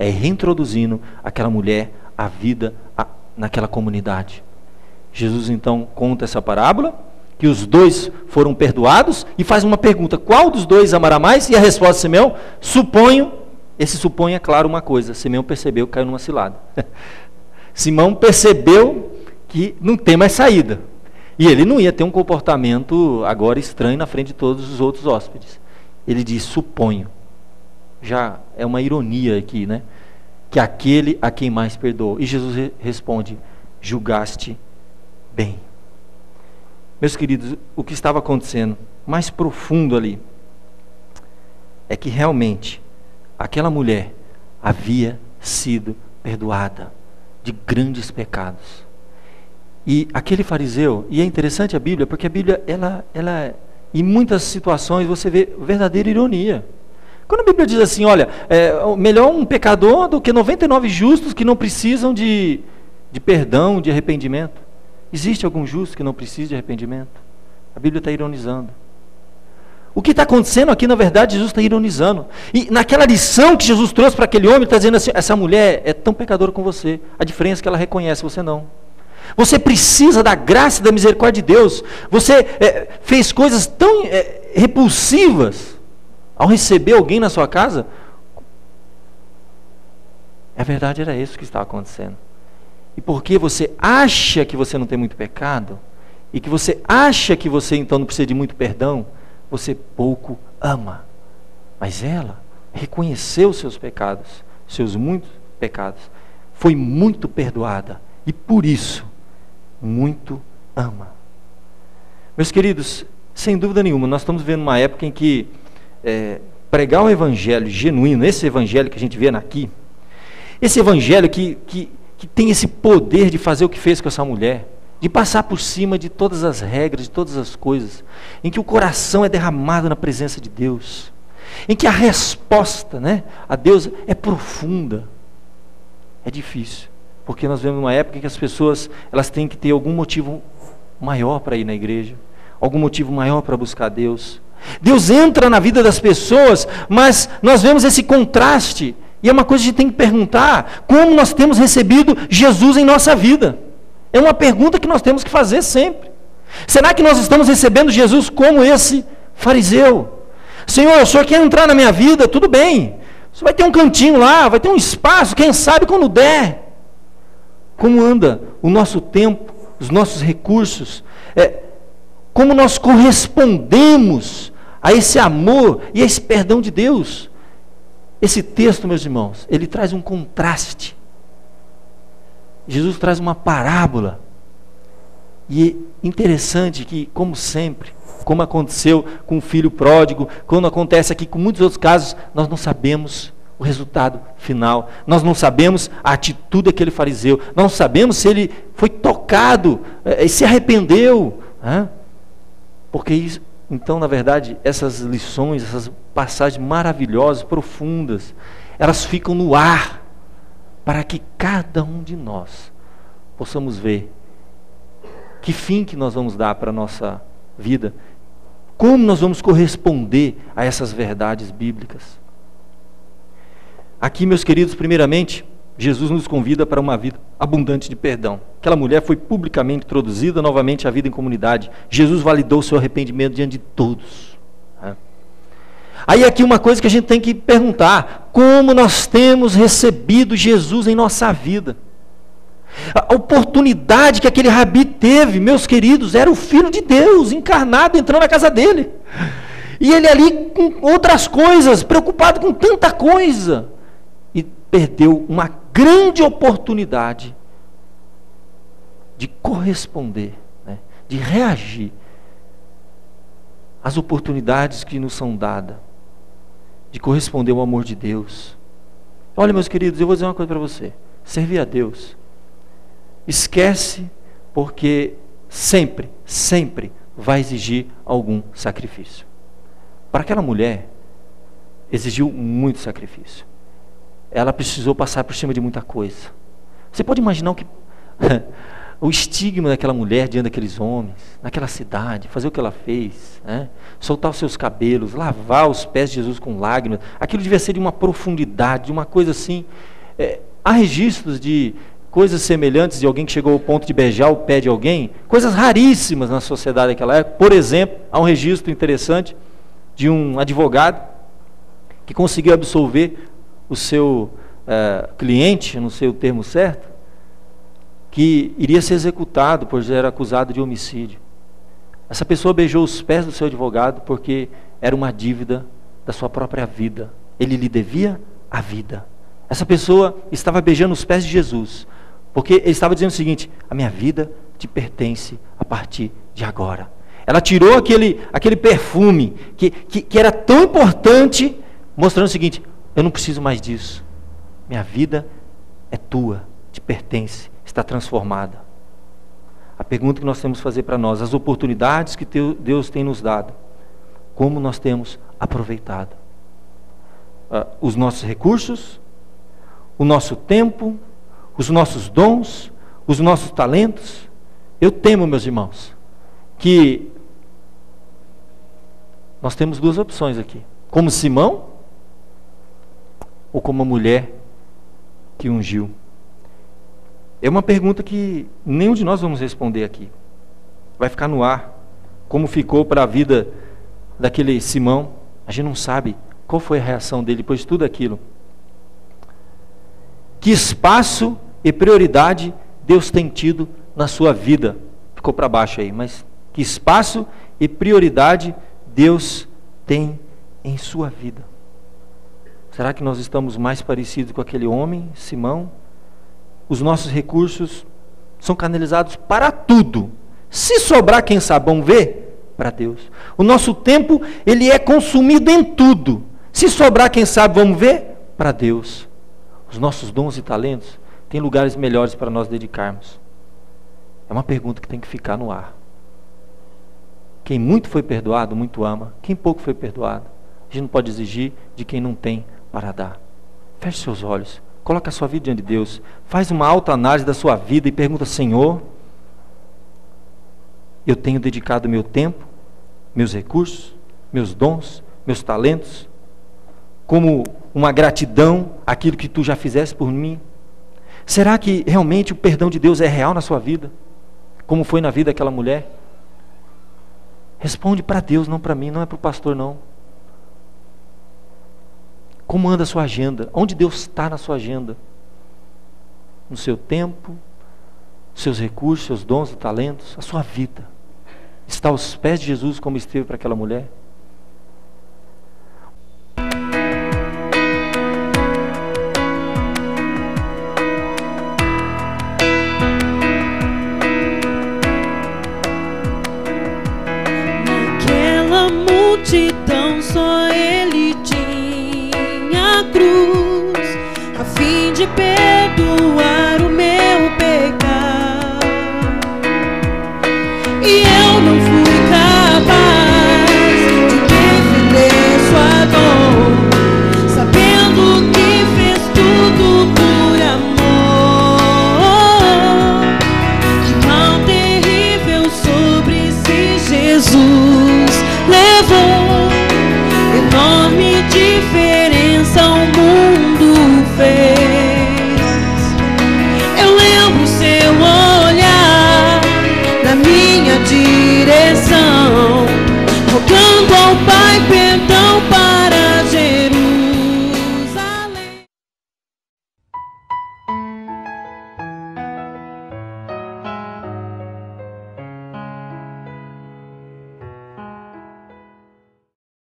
é reintroduzindo aquela mulher à vida naquela comunidade. Jesus então conta essa parábola, que os dois foram perdoados, e faz uma pergunta: qual dos dois amará mais? E a resposta de Simeão: suponho. Esse supõe é claro uma coisa: Simeão percebeu que caiu numa cilada. Simão percebeu que não tem mais saída, e ele não ia ter um comportamento agora estranho na frente de todos os outros hóspedes. Ele diz: suponho. Já é uma ironia aqui, né? Que aquele a quem mais perdoou. E Jesus responde: julgaste bem. Meus queridos, o que estava acontecendo mais profundo ali é que realmente aquela mulher havia sido perdoada de grandes pecados. E aquele fariseu, e é interessante a Bíblia, porque a Bíblia, ela em muitas situações você vê verdadeira ironia. Quando a Bíblia diz assim, olha, melhor um pecador do que 99 justos que não precisam de perdão, de arrependimento. Existe algum justo que não precisa de arrependimento? A Bíblia está ironizando. O que está acontecendo aqui, na verdade, Jesus está ironizando. E naquela lição que Jesus trouxe para aquele homem, ele está dizendo assim: essa mulher é tão pecadora como você. A diferença é que ela reconhece, você não. Você precisa da graça e da misericórdia de Deus. Você fez coisas tão repulsivas ao receber alguém na sua casa. A verdade era isso que estava acontecendo. E porque você acha que você não tem muito pecado, e que você acha que você então não precisa de muito perdão, você pouco ama. Mas ela reconheceu os seus pecados, seus muitos pecados, foi muito perdoada, e por isso, muito ama. Meus queridos, sem dúvida nenhuma, nós estamos vivendo uma época em que pregar o evangelho genuíno, esse evangelho que a gente vê aqui, esse evangelho que tem esse poder de fazer o que fez com essa mulher, de passar por cima de todas as regras, de todas as coisas, em que o coração é derramado na presença de Deus, em que a resposta, né, a Deus é profunda. É difícil, porque nós vivemos uma época em que as pessoas elas têm que ter algum motivo maior para ir na igreja, algum motivo maior para buscar Deus. Deus entra na vida das pessoas, mas nós vemos esse contraste. E é uma coisa que a gente tem que perguntar: como nós temos recebido Jesus em nossa vida? É uma pergunta que nós temos que fazer sempre. Será que nós estamos recebendo Jesus como esse fariseu? Senhor, o Senhor quer entrar na minha vida? Tudo bem. Você vai ter um cantinho lá, vai ter um espaço, quem sabe quando der. Como anda o nosso tempo, os nossos recursos? Como nós correspondemos a esse amor e a esse perdão de Deus? Esse texto, meus irmãos, ele traz um contraste. Jesus traz uma parábola. E é interessante que, como sempre, como aconteceu com o filho pródigo, quando acontece aqui com muitos outros casos, nós não sabemos o resultado final. Nós não sabemos a atitude daquele fariseu. Nós não sabemos se ele foi tocado, se arrependeu. Porque isso, então, na verdade, essas lições, essas passagens maravilhosas, profundas, elas ficam no ar, para que cada um de nós possamos ver que fim que nós vamos dar para a nossa vida, como nós vamos corresponder a essas verdades bíblicas. Aqui, meus queridos, primeiramente, Jesus nos convida para uma vida abundante de perdão. Aquela mulher foi publicamente introduzida novamente à vida em comunidade. Jesus validou o seu arrependimento diante de todos. Aí aqui uma coisa que a gente tem que perguntar: como nós temos recebido Jesus em nossa vida? A oportunidade que aquele rabi teve, meus queridos, era o Filho de Deus encarnado entrando na casa dele. E ele ali com outras coisas, preocupado com tanta coisa, e perdeu uma grande oportunidade de corresponder, né, de reagir às oportunidades que nos são dadas, de corresponder ao amor de Deus. Olha, meus queridos, eu vou dizer uma coisa para você: servir a Deus, esquece, porque sempre vai exigir algum sacrifício. Para aquela mulher, exigiu muito sacrifício. Ela precisou passar por cima de muita coisa. Você pode imaginar o que o estigma daquela mulher diante daqueles homens, naquela cidade, fazer o que ela fez, né? Soltar os seus cabelos, lavar os pés de Jesus com lágrimas, aquilo devia ser de uma profundidade, de uma coisa assim. Há registros de coisas semelhantes de alguém que chegou ao ponto de beijar o pé de alguém, coisas raríssimas na sociedade daquela época. Por exemplo, há um registro interessante de um advogado que conseguiu absolver o seu cliente, não sei o termo certo, que iria ser executado por ser acusado de homicídio. Essa pessoa beijou os pés do seu advogado porque era uma dívida da sua própria vida. Ele lhe devia a vida. Essa pessoa estava beijando os pés de Jesus, porque ele estava dizendo o seguinte: a minha vida te pertence a partir de agora. Ela tirou aquele perfume que era tão importante, mostrando o seguinte: eu não preciso mais disso. Minha vida é tua, te pertence, está transformada. A pergunta que nós temos que fazer para nós: as oportunidades que Deus tem nos dado, como nós temos aproveitado? Os nossos recursos, o nosso tempo, os nossos dons, os nossos talentos. Eu temo, meus irmãos, que nós temos duas opções aqui: como Simão ou como a mulher que ungiu. É uma pergunta que nenhum de nós vamos responder aqui. Vai ficar no ar. Como ficou para a vida daquele Simão, a gente não sabe qual foi a reação dele depois de tudo aquilo. Que espaço e prioridade Deus tem tido na sua vida? Ficou para baixo aí, mas que espaço e prioridade Deus tem em sua vida? Será que nós estamos mais parecidos com aquele homem, Simão? Os nossos recursos são canalizados para tudo. Se sobrar, quem sabe, vamos ver? Para Deus. O nosso tempo, ele é consumido em tudo. Se sobrar, quem sabe, vamos ver? Para Deus. Os nossos dons e talentos têm lugares melhores para nós dedicarmos. É uma pergunta que tem que ficar no ar. Quem muito foi perdoado, muito ama. Quem pouco foi perdoado, a gente não pode exigir de quem não tem para dar. Feche seus olhos. Coloca a sua vida diante de Deus. Faz uma autoanálise da sua vida e pergunta: Senhor, eu tenho dedicado meu tempo, meus recursos, meus dons, meus talentos, como uma gratidão àquilo que Tu já fizeste por mim? Será que realmente o perdão de Deus é real na sua vida? Como foi na vida daquela mulher? Responde para Deus, não para mim, não é para o pastor não. Como anda a sua agenda? Onde Deus está na sua agenda? No seu tempo, seus recursos, seus dons e talentos, a sua vida. Está aos pés de Jesus como esteve para aquela mulher? Naquela multidão só ele tinha cruz, a fim de perdoar o meu pecado. E eu não fui capaz de defender sua dor, sabendo que fez tudo por amor. Que mal terrível sobre si Jesus levou, enorme diferença o mundo fez. Eu lembro seu olhar na minha direção, rogando